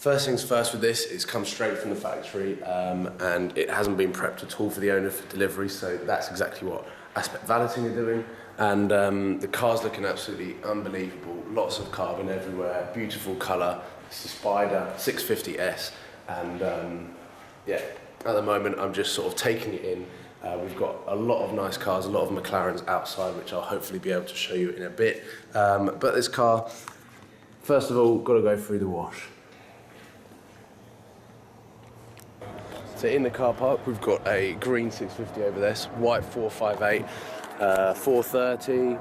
First things first with this, it's come straight from the factory and it hasn't been prepped at all for the owner for delivery, so that's exactly what Aspect Valeting are doing. And the car's looking absolutely unbelievable, lots of carbon everywhere, beautiful colour. It's the Spider 650S, and yeah, at the moment I'm just sort of taking it in. We've got a lot of nice cars, a lot of McLarens outside, which I'll hopefully be able to show you in a bit. But this car, first of all, got to go through the wash. So in the car park, we've got a green 650 over there, white 458, 430,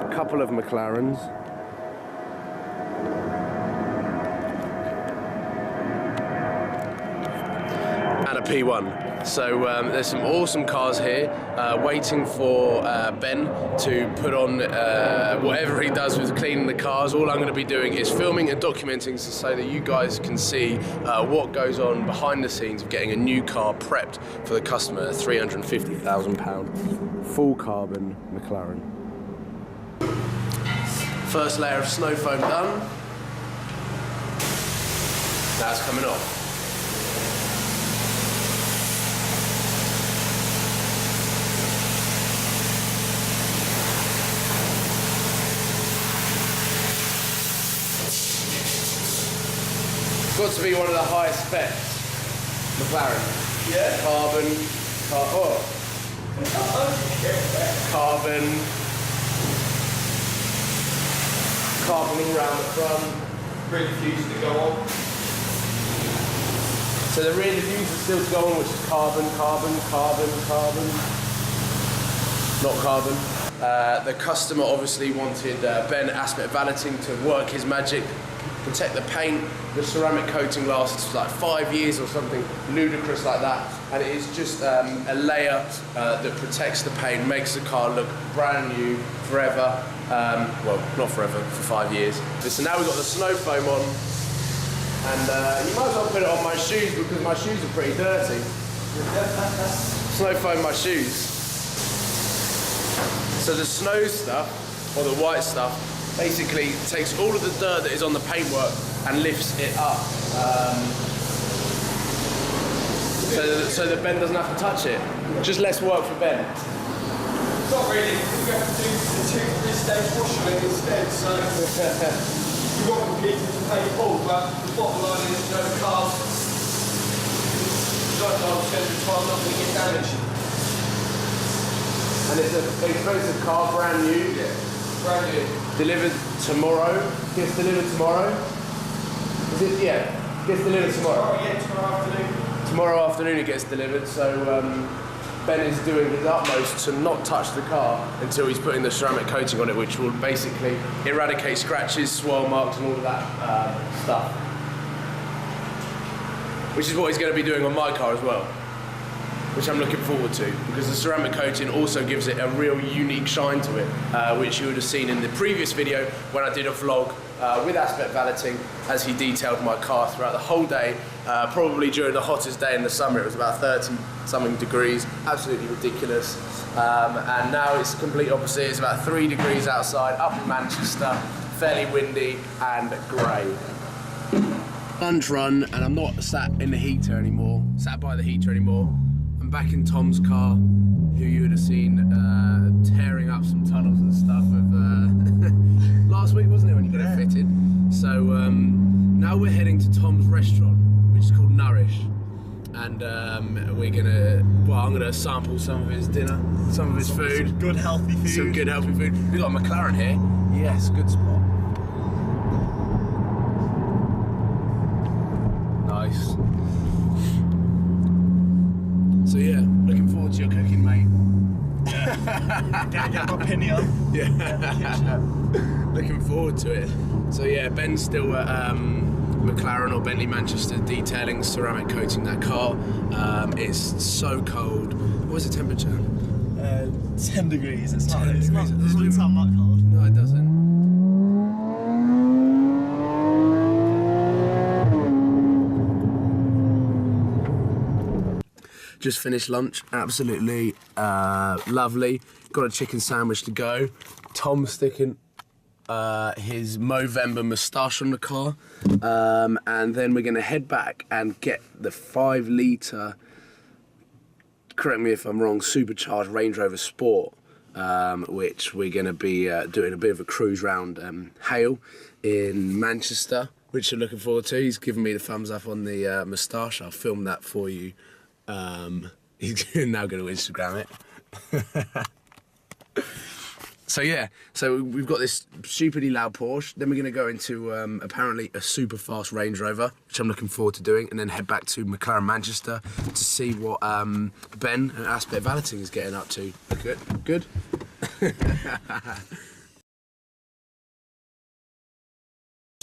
a couple of McLarens. And a P1. So there's some awesome cars here waiting for Ben to put on whatever he does with cleaning the cars. All I'm going to be doing is filming and documenting so that you guys can see what goes on behind the scenes of getting a new car prepped for the customer, a £350,000 full carbon McLaren. First layer of snow foam done. Now it's coming off. Got to be one of the highest specs. McLaren. Yeah. Carbon. Carbon all round the front. Rear diffuser to go on. So the rear diffuser still to go on, which is carbon. Not carbon. The customer obviously wanted Ben Aspect Valeting to work his magic, protect the paint. The ceramic coating lasts like 5 years or something ludicrous like that, and it is just a layer that protects the paint, makes the car look brand new forever. Well, not forever, for 5 years. So now we've got the snow foam on, and you might as well put it on my shoes because my shoes are pretty dirty. Snow foam my shoes. So the snow stuff, or the white stuff, basically takes all of the dirt that is on the paintwork and lifts it up, so that Ben doesn't have to touch it. Just less work for Ben. Not really, we have to do the 2-3 stage wash on it instead, so you've got completed to pay full, but the bottom line is, the cars, 99% of the time not going to get damaged. And it's an expensive car, brand new. Yeah, brand new. Delivered tomorrow. Gets delivered tomorrow. Is it? Yeah. Gets delivered tomorrow. Yeah, tomorrow afternoon. Tomorrow afternoon it gets delivered. So Ben is doing his utmost to not touch the car until he's putting the ceramic coating on it, which will basically eradicate scratches, swirl marks, and all of that stuff. Which is what he's going to be doing on my car as well, which I'm looking forward to, because the ceramic coating also gives it a real unique shine to it, which you would have seen in the previous video when I did a vlog with Aspect Valeting as he detailed my car throughout the whole day, probably during the hottest day in the summer. It was about 30-something degrees, absolutely ridiculous. And now it's the complete opposite. It's about 3 degrees outside, up in Manchester, fairly windy and grey. Lunch run, and I'm not sat in the heater anymore, sat by the heater anymore. I'm back in Tom's car, who you would have seen tearing up some tunnels and stuff with last week, wasn't it, when you got it fitted? So now we're heading to Tom's restaurant, which is called Nourish, and we're gonna, well, I'm gonna sample some of his dinner, some of his food. Some good healthy food. Some good healthy food. We've got a McLaren here. Yes, good spot. Nice. So yeah, looking forward to your cooking, mate. Gotta get my penny on. Yeah. Looking forward to it. So yeah, Ben's still at McLaren or Bentley Manchester detailing ceramic coating that car. It's so cold. What's the temperature? 10 degrees. It doesn't sound that cold. No, it doesn't. Just finished lunch, absolutely lovely. Got a chicken sandwich to go. Tom's sticking his Movember moustache on the car, and then we're going to head back and get the 5 litre, correct me if I'm wrong, supercharged Range Rover Sport, which we're going to be doing a bit of a cruise round Hale in Manchester, which I'm looking forward to. He's given me the thumbs up on the moustache. I'll film that for you. He's now going to Instagram it. So yeah, so we've got this stupidly loud Porsche, then we're going to go into apparently a super fast Range Rover, which I'm looking forward to doing, and then head back to McLaren Manchester to see what Ben and Aspect Valeting is getting up to. Good? Good?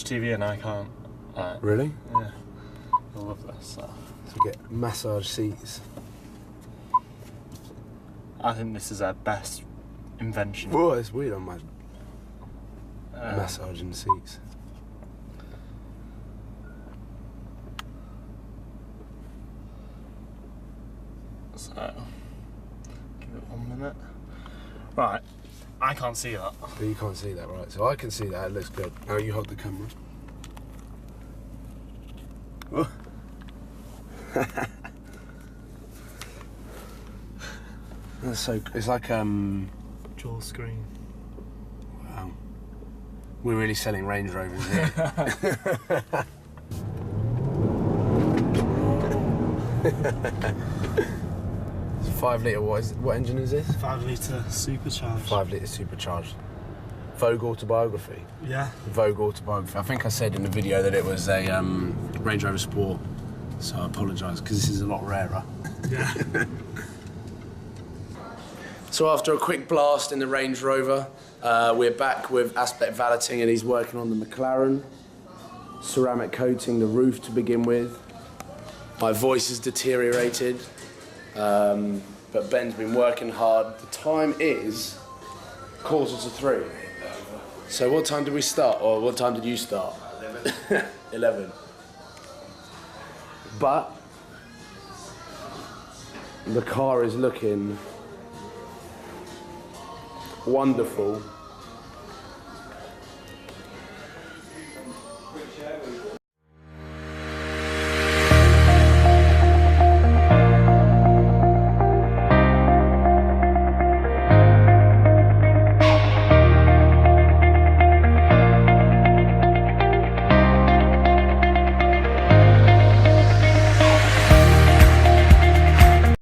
TV and I can't. Really? Yeah. I love this stuff. So we get massage seats. I think this is our best invention. Whoa, it's weird on my massaging seats. So, give it 1 minute. Right, I can't see that. But you can't see that, right? So I can see that, it looks good. Now you hold the camera. Oh. That's so, it's like Dual screen. wow. We're really selling Range Rovers here. 5 litre, what engine is this? 5 litre supercharged. 5 litre supercharged. Vogue autobiography. Yeah. Vogue autobiography. I think I said in the video that it was a Range Rover Sport, so I apologise because this is a lot rarer. Yeah. So after a quick blast in the Range Rover, we're back with Aspect Valeting, and he's working on the McLaren, ceramic coating the roof to begin with. My voice has deteriorated, but Ben's been working hard. The time is 2:45. So what time did we start, or what time did you start? 11. 11. But the car is looking wonderful.